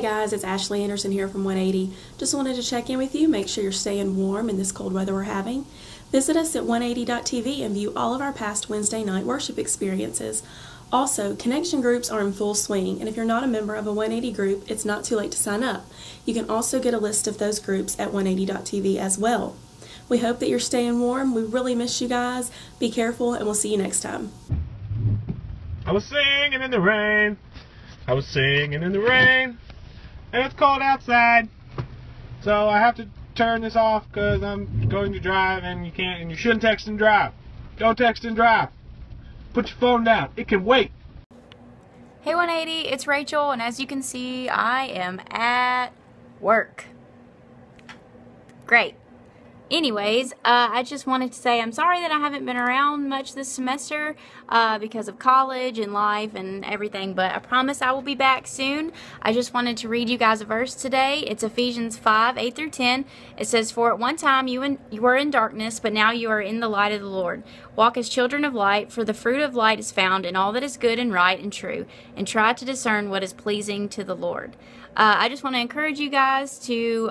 guys, it's Ashley Anderson here from 180. Just wanted to check in with you, make sure you're staying warm in this cold weather we're having. Visit us at 180.tv and view all of our past Wednesday night worship experiences. Also, connection groups are in full swing, and if you're not a member of a 180 group, it's not too late to sign up. You can also get a list of those groups at 180.tv as well. We hope that you're staying warm. We really miss you guys. Be careful, and we'll see you next time. I was singing in the rain. I was singing in the rain. And it's cold outside. So I have to turn this off because I'm going to drive, and you shouldn't text and drive. Don't text and drive. Put your phone down. It can wait. Hey 180, it's Rachel, and as you can see, I am at work. Great. Anyways, I just wanted to say I'm sorry that I haven't been around much this semester because of college and life and everything, but I promise I will be back soon. I just wanted to read you guys a verse today. It's Ephesians 5:8-10. It says, "For at one time you were in darkness, but now you are in the light of the Lord. Walk as children of light, for the fruit of light is found in all that is good and right and true, and try to discern what is pleasing to the Lord." I just want to encourage you guys to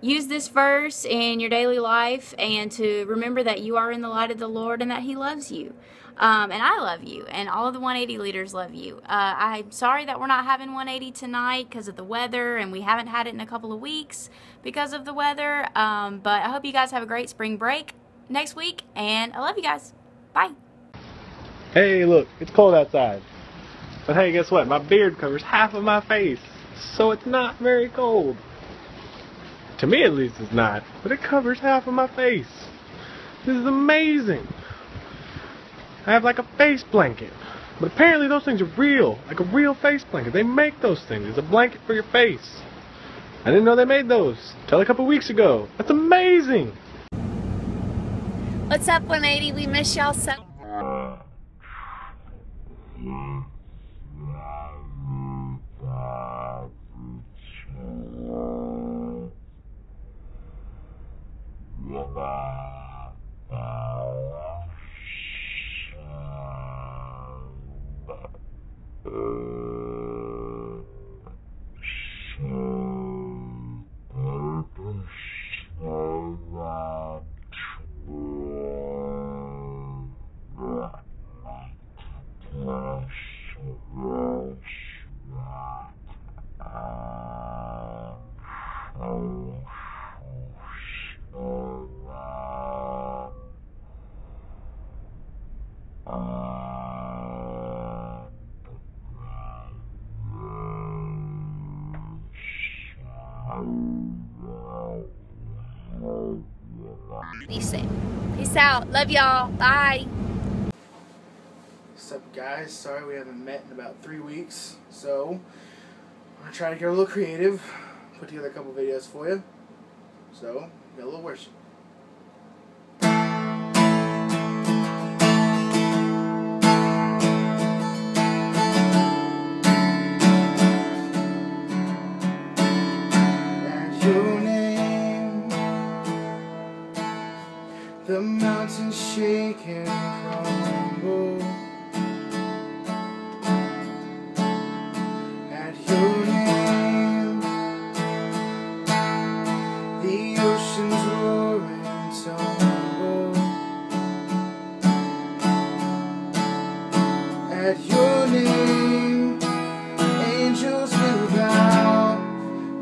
use this verse in your daily life and to remember that you are in the light of the Lord and that He loves you. And I love you, and all of the 180 leaders love you. I'm sorry that we're not having 180 tonight because of the weather, and we haven't had it in a couple of weeks because of the weather. But I hope you guys have a great spring break next week, and I love you guys. Bye. Hey, look, it's cold outside. But hey, guess what? My beard covers half of my face, so it's not very cold. To me, at least, it's not. But it covers half of my face. This is amazing. I have like a face blanket. But apparently those things are real. Like a real face blanket. They make those things. It's a blanket for your face. I didn't know they made those until a couple weeks ago. That's amazing. What's up, 180? We miss y'all so. Peace out. Love y'all. Bye. What's up, guys? Sorry we haven't met in about 3 weeks, so I'm gonna try to get a little creative, put together a couple videos for you. So, got a little worship. The mountains shake and crumble at your name. The oceans roar and tumble at your name. Angels will bow,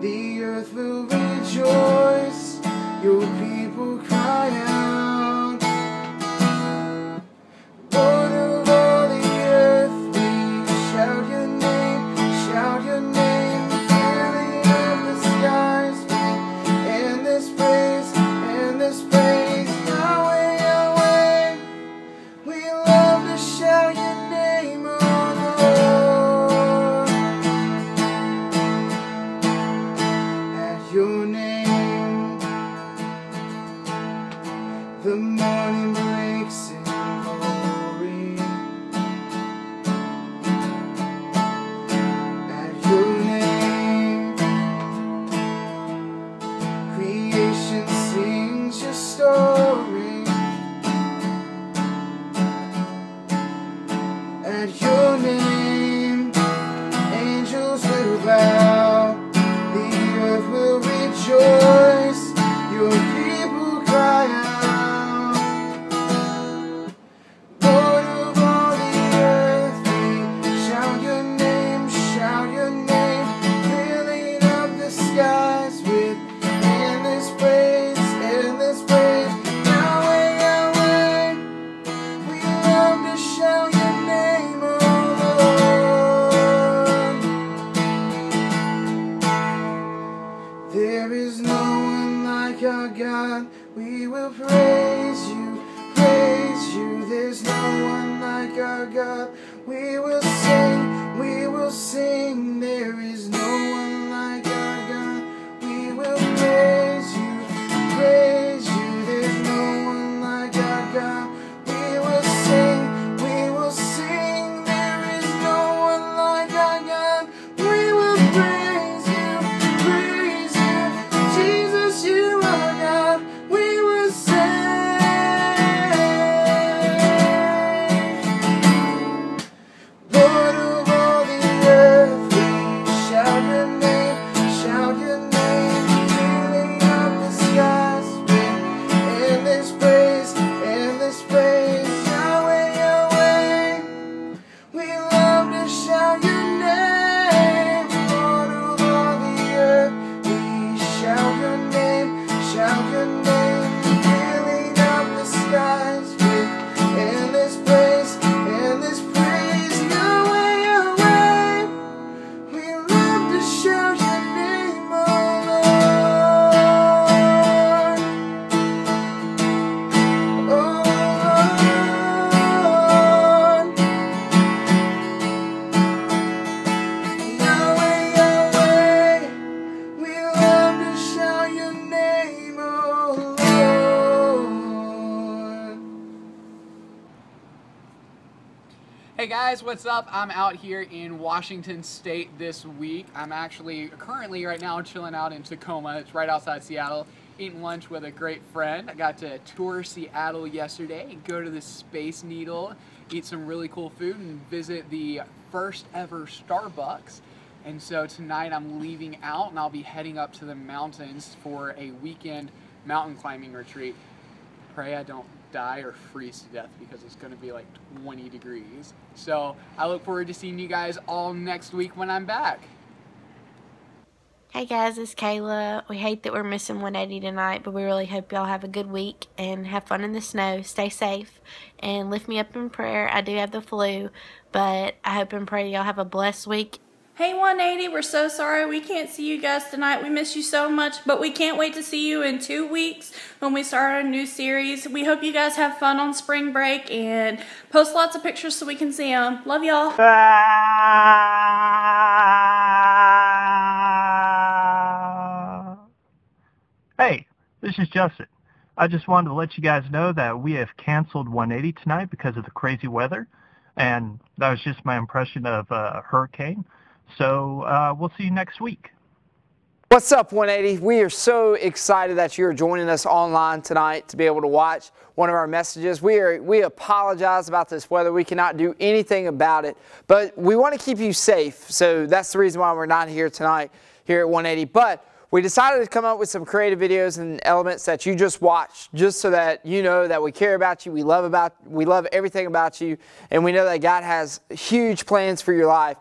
the earth will rejoice. Your people cry out. The morning breaks in glory at your name. Creation sings your story at your name. Angels will bow. God. We will praise you, praise you. There's no one like our God. We will sing, there is no one like our God. We will praise you, praise you. There's no one like our God. We will sing, there is no one like our God. We will praise you, Jesus, you are God. We will sing. Lord of all the earth, we shout your name, filling up the skies with endless praise, Yahweh, Yahweh. We love to shout your name, Lord of all the earth. We shout your name, filling up the skies with endless praise, Yahweh, Yahweh. We love to shout your name, oh Lord. Oh Lord. Yahweh, Yahweh. We love to shout your name, oh Lord. Hey guys, what's up? I'm out here in Washington State this week. I'm actually currently right now chilling out in Tacoma. It's right outside Seattle, eating lunch with a great friend. I got to tour Seattle yesterday, go to the Space Needle, eat some really cool food, and visit the first ever Starbucks. And so tonight I'm leaving out and I'll be heading up to the mountains for a weekend mountain climbing retreat. Pray I don't die or freeze to death because it's going to be like 20 degrees. So I look forward to seeing you guys all next week when I'm back. Hey guys, it's Kayla. We hate that we're missing 180 tonight, but we really hope y'all have a good week and have fun in the snow. Stay safe and lift me up in prayer. I do have the flu, but I hope and pray y'all have a blessed week. Hey 180, we're so sorry we can't see you guys tonight. We miss you so much, but we can't wait to see you in 2 weeks when we start our new series. We hope you guys have fun on spring break and post lots of pictures so we can see them. Love y'all. Hey, this is Justin. I just wanted to let you guys know that we have canceled 180 tonight because of the crazy weather, and that was just my impression of a hurricane. So we'll see you next week. What's up, 180? We are so excited that you're joining us online tonight to be able to watch one of our messages. We apologize about this weather. We cannot do anything about it, but we want to keep you safe. So that's the reason why we're not here tonight here at 180. But we decided to come up with some creative videos and elements that you just watched, just so that you know that we care about you, we love everything about you, and we know that God has huge plans for your life.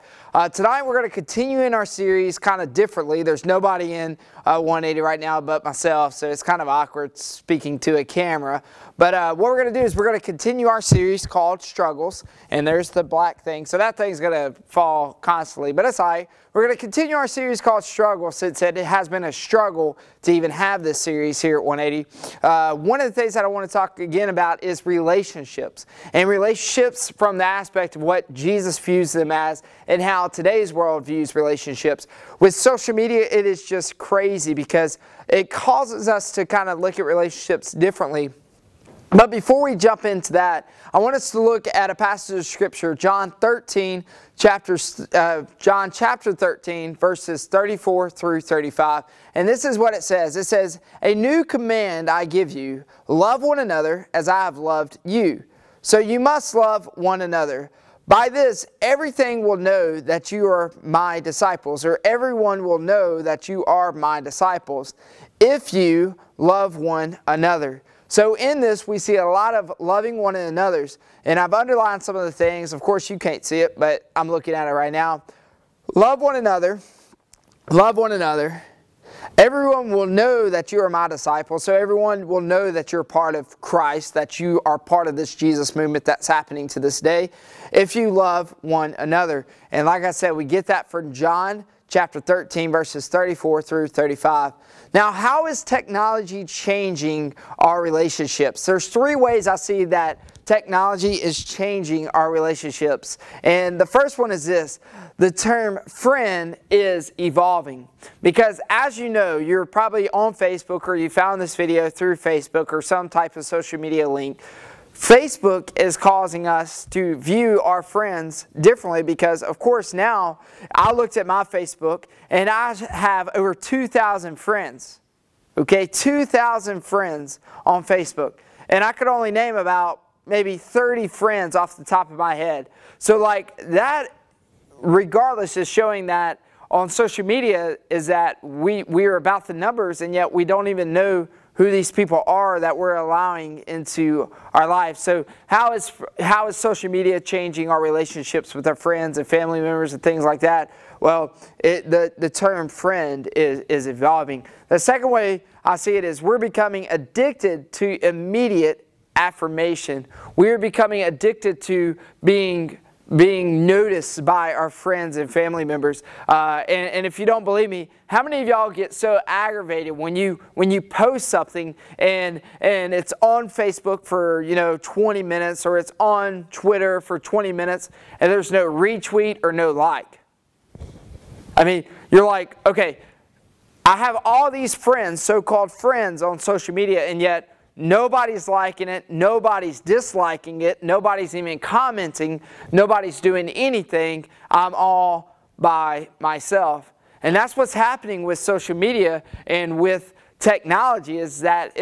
Tonight we're going to continue in our series kind of differently. There's nobody in 180 right now but myself, so it's kind of awkward speaking to a camera. But what we're going to do is we're going to continue our series called Struggles, and there's the black thing. So that thing's going to fall constantly, but it's all right. We're going to continue our series called Struggles since it has been a struggle to even have this series here at 180. One of the things that I want to talk again about is relationships. And relationships from the aspect of what Jesus views them as and how today's world views relationships. With social media, it is just crazy because it causes us to kind of look at relationships differently. But before we jump into that, I want us to look at a passage of Scripture, John chapter 13, verses 34 through 35. And this is what it says. It says, "A new command I give you, love one another as I have loved you. So you must love one another. By this, everything will know that you are my disciples," or everyone will know that you are my disciples, "if you love one another." So in this, we see a lot of loving one another. And I've underlined some of the things. Of course, you can't see it, but I'm looking at it right now. Love one another. Love one another. Everyone will know that you are my disciples. So everyone will know that you're part of Christ, that you are part of this Jesus movement that's happening to this day, if you love one another. And like I said, we get that from John chapter 13, verses 34 through 35. Now, how is technology changing our relationships? There's three ways I see that technology is changing our relationships. And the first one is this: the term friend is evolving. Because as you know, you're probably on Facebook, or you found this video through Facebook or some type of social media link. Facebook is causing us to view our friends differently because, of course, now I looked at my Facebook and I have over 2,000 friends. Okay, 2,000 friends on Facebook. And I could only name about maybe 30 friends off the top of my head. So like that, regardless, is showing that on social media is that we are about the numbers, and yet we don't even know who these people are that we're allowing into our life. So how is social media changing our relationships with our friends and family members and things like that? Well, the term friend is evolving. The second way I see it is we're becoming addicted to immediate affirmation. We're becoming addicted to being noticed by our friends and family members. And if you don't believe me, how many of y'all get so aggravated when you post something and it's on Facebook for 20 minutes, or it's on Twitter for 20 minutes, and there's no retweet or no like? I mean, you're like, okay, I have all these friends, so-called friends, on social media, and yet nobody's liking it, nobody's disliking it, nobody's even commenting, nobody's doing anything. I'm all by myself. And that's what's happening with social media and with technology, is that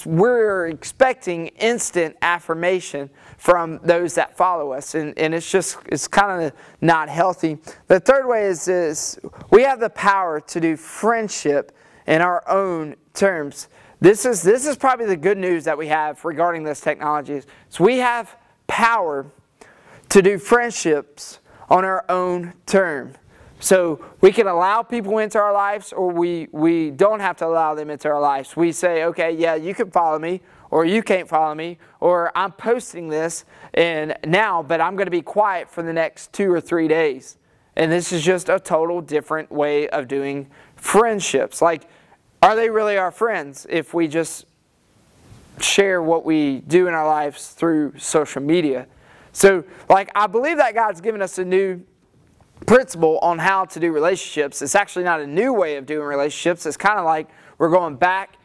we're expecting instant affirmation from those that follow us, and it's kind of not healthy. The third way is we have the power to do friendship in our own terms. This is probably the good news that we have regarding this technology. So we have power to do friendships on our own term. So we can allow people into our lives, or we don't have to allow them into our lives. We say, okay, yeah, you can follow me, or you can't follow me, or I'm posting this now, but I'm going to be quiet for the next 2 or 3 days. And this is just a total different way of doing friendships. Like, are they really our friends if we just share what we do in our lives through social media? So, like, I believe that God's given us a new principle on how to do relationships. It's actually not a new way of doing relationships. It's kind of like we're going back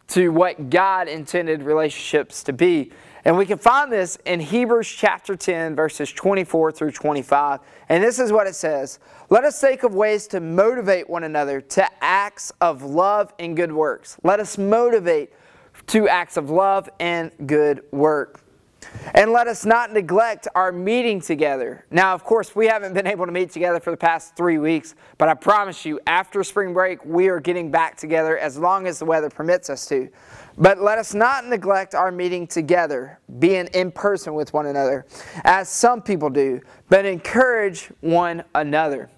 to what God intended relationships to be. And we can find this in Hebrews chapter 10, verses 24 through 25. And this is what it says: let us think of ways to motivate one another to acts of love and good works. Let us motivate to acts of love and good work. And let us not neglect our meeting together. Now, of course, we haven't been able to meet together for the past 3 weeks, but I promise you, after spring break, we are getting back together as long as the weather permits us to. But let us not neglect our meeting together, being in person with one another, as some people do, but encourage one another.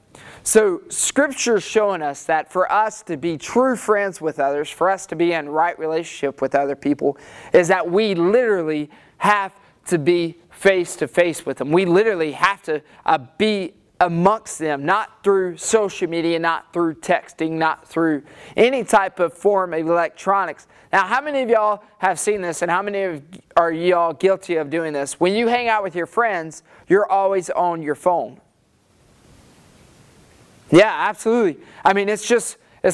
So Scripture's showing us that for us to be true friends with others, for us to be in right relationship with other people, is that we literally have to be face to face with them. We literally have to be amongst them, not through social media, not through texting, not through any type of form of electronics. Now, how many of y'all have seen this, and how many are y'all guilty of doing this? When you hang out with your friends, you're always on your phone. Yeah, absolutely. I mean, it's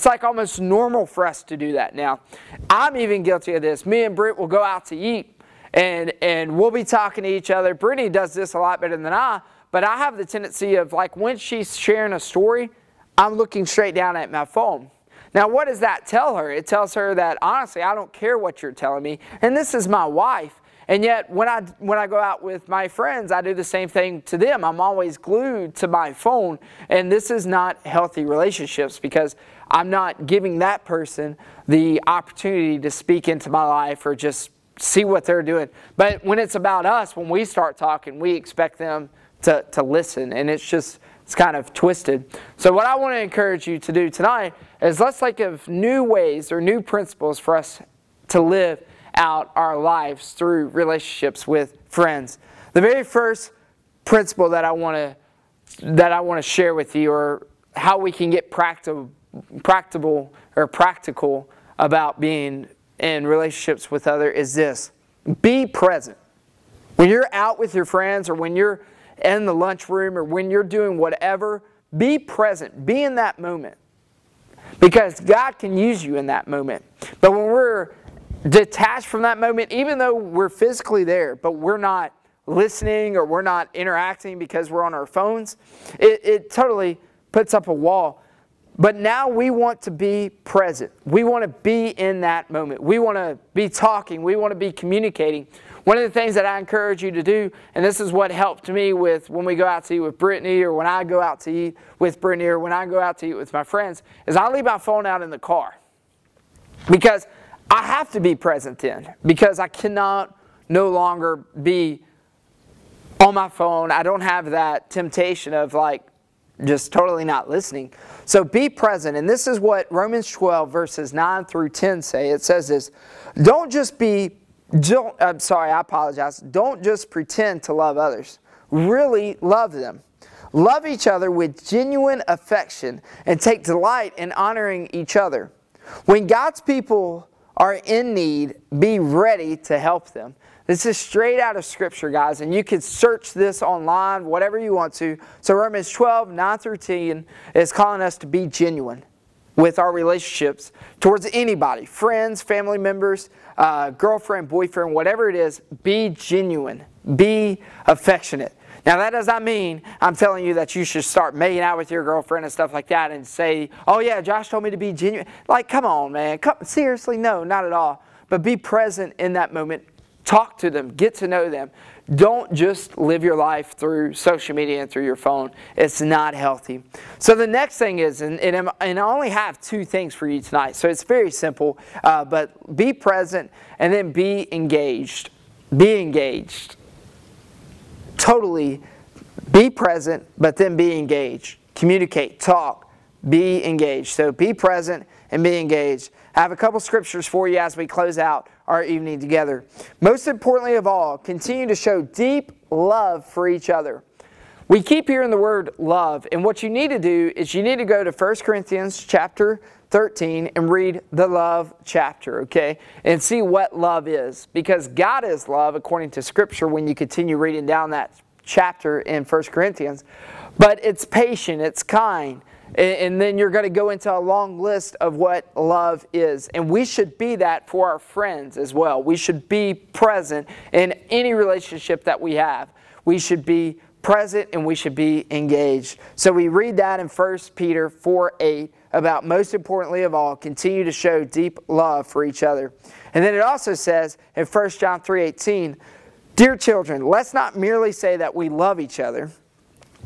like almost normal for us to do that now. I'm even guilty of this. Me and Britt will go out to eat, and we'll be talking to each other. Brittany does this a lot better than I, but I have the tendency of, like, when she's sharing a story, I'm looking straight down at my phone. Now, what does that tell her? It tells her that, honestly, I don't care what you're telling me, and this is my wife. And yet, when I go out with my friends, I do the same thing to them. I'm always glued to my phone, and this is not healthy relationships, because I'm not giving that person the opportunity to speak into my life or just see what they're doing. But when it's about us, when we start talking, we expect them to listen, and it's kind of twisted. So what I want to encourage you to do tonight is let's think of new ways or new principles for us to live out our lives through relationships with friends. The very first principle that I want to share with you, or how we can get practical about being in relationships with others is this. Be present. When you're out with your friends, or when you're in the lunchroom, or when you're doing whatever, be present. Be in that moment. Because God can use you in that moment. But when we're detached from that moment, even though we're physically there, but we're not listening or we're not interacting because we're on our phones, it totally puts up a wall. But now we want to be present. We want to be in that moment. We want to be talking. We want to be communicating. One of the things that I encourage you to do, and this is what helped me with when we go out to eat with Brittany, or when I go out to eat with Brittany, or when I go out to eat with my friends, is I leave my phone out in the car. Because I have to be present then. Because I cannot no longer be on my phone. I don't have that temptation of like just totally not listening. So be present. And this is what Romans 12 verses 9 through 10 say. It says this, don't just pretend to love others. Really love them. Love each other with genuine affection and take delight in honoring each other. When God's people are in need, be ready to help them. This is straight out of Scripture, guys, and you can search this online, whatever you want to. So Romans 12, 9 through 10 is calling us to be genuine with our relationships towards anybody, friends, family members, girlfriend, boyfriend, whatever it is. Be genuine. Be affectionate. Now, that does not mean I'm telling you that you should start making out with your girlfriend and stuff like that and say, oh yeah, Josh told me to be genuine. Like, come on, man. Seriously, no, not at all. But be present in that moment. Talk to them. Get to know them. Don't just live your life through social media and through your phone. It's not healthy. So the next thing is, and I only have 2 things for you tonight, so it's very simple, but be present and then be engaged. Be engaged. Totally be present, but then be engaged. Communicate, talk, be engaged. So be present and be engaged. I have a couple scriptures for you as we close out our evening together. Most importantly of all, continue to show deep love for each other. We keep hearing the word love, and what you need to do is you need to go to 1 Corinthians chapter 13 and read the love chapter, okay? And see what love is. Because God is love according to Scripture when you continue reading down that chapter in 1 Corinthians. But it's patient, it's kind. And then you're going to go into a long list of what love is. And we should be that for our friends as well. We should be present in any relationship that we have. We should be present and we should be engaged. So we read that in 1 Peter 4:8 about, most importantly of all, continue to show deep love for each other. And then it also says in 1 John 3:18, dear children, let's not merely say that we love each other.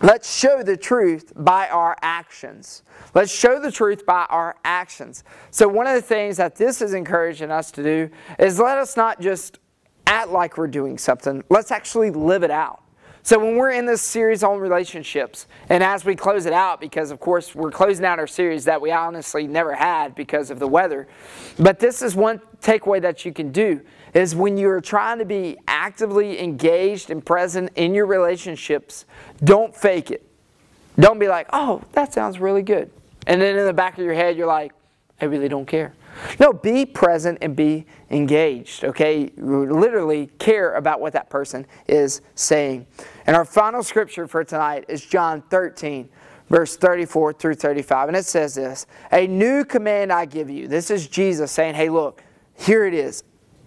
Let's show the truth by our actions. Let's show the truth by our actions. So one of the things that this is encouraging us to do is let us not just act like we're doing something. Let's actually live it out. So when we're in this series on relationships, and as we close it out, because of course we're closing out our series that we honestly never had because of the weather, but this is one takeaway that you can do, is when you're trying to be actively engaged and present in your relationships, don't fake it. Don't be like, oh, that sounds really good. And then in the back of your head, you're like, I really don't care. No, be present and be engaged, okay? Literally care about what that person is saying. And our final scripture for tonight is John 13, verse 34 through 35. And it says this, a new command I give you. This is Jesus saying, hey, look, here it is.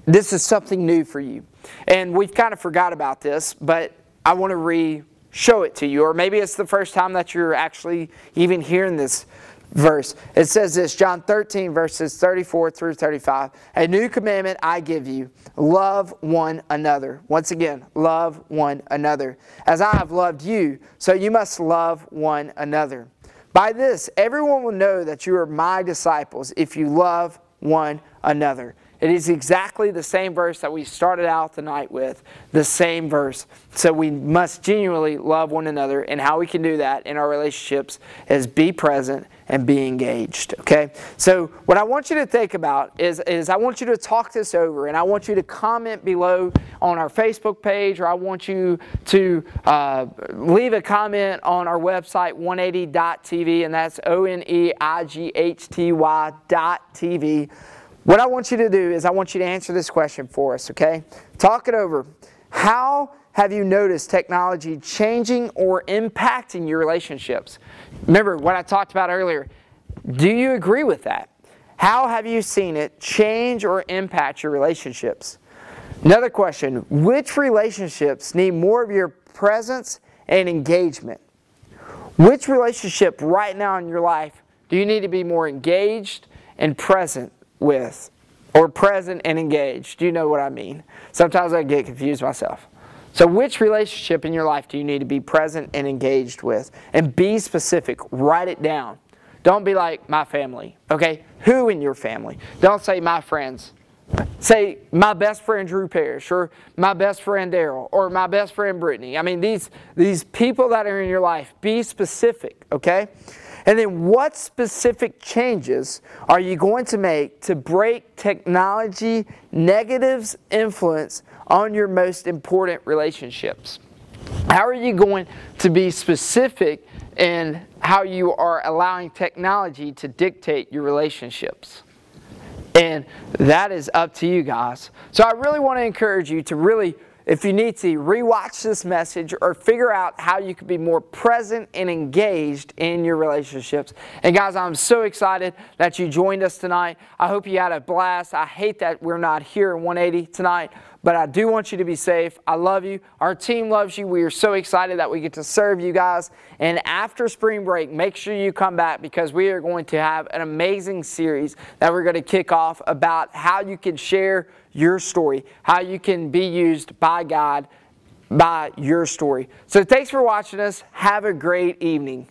This is something new for you. And we've kind of forgot about this, but I want to show it to you. Or maybe it's the first time that you're actually even hearing this verse. It says this, John 13, verses 34 through 35. A new commandment I give you, love one another. Once again, love one another. As I have loved you, so you must love one another. By this, everyone will know that you are my disciples if you love one another. It is exactly the same verse that we started out the night with, the same verse. So we must genuinely love one another, and how we can do that in our relationships is be present and be engaged, okay? So what I want you to think about is I want you to talk this over, and I want you to comment below on our Facebook page, or I want you to leave a comment on our website, oneighty.tv, and that's ONEIGHTY.tv. What I want you to do is I want you to answer this question for us, okay? Talk it over. How have you noticed technology changing or impacting your relationships? Remember what I talked about earlier. Do you agree with that? How have you seen it change or impact your relationships? Another question, which relationships need more of your presence and engagement? Which relationship right now in your life do you need to be more engaged and present with? Or present and engaged? Do you know what I mean? Sometimes I get confused myself. So which relationship in your life do you need to be present and engaged with? And be specific. Write it down. Don't be like, my family. Okay? Who in your family? Don't say my friends. Say my best friend Drew Parrish, or my best friend Daryl, or my best friend Brittany. I mean, these people that are in your life, be specific, okay? And then what specific changes are you going to make to break technology negative's influence on your most important relationships? How are you going to be specific in how you are allowing technology to dictate your relationships? And that is up to you guys. So I really want to encourage you to really, if you need to, rewatch this message or figure out how you can be more present and engaged in your relationships. And guys, I'm so excited that you joined us tonight. I hope you had a blast. I hate that we're not here in 180 tonight, but I do want you to be safe. I love you. Our team loves you. We are so excited that we get to serve you guys. And after spring break, make sure you come back, because we are going to have an amazing series that we're going to kick off about how you can share your story, how you can be used by God by your story. So thanks for watching us. Have a great evening.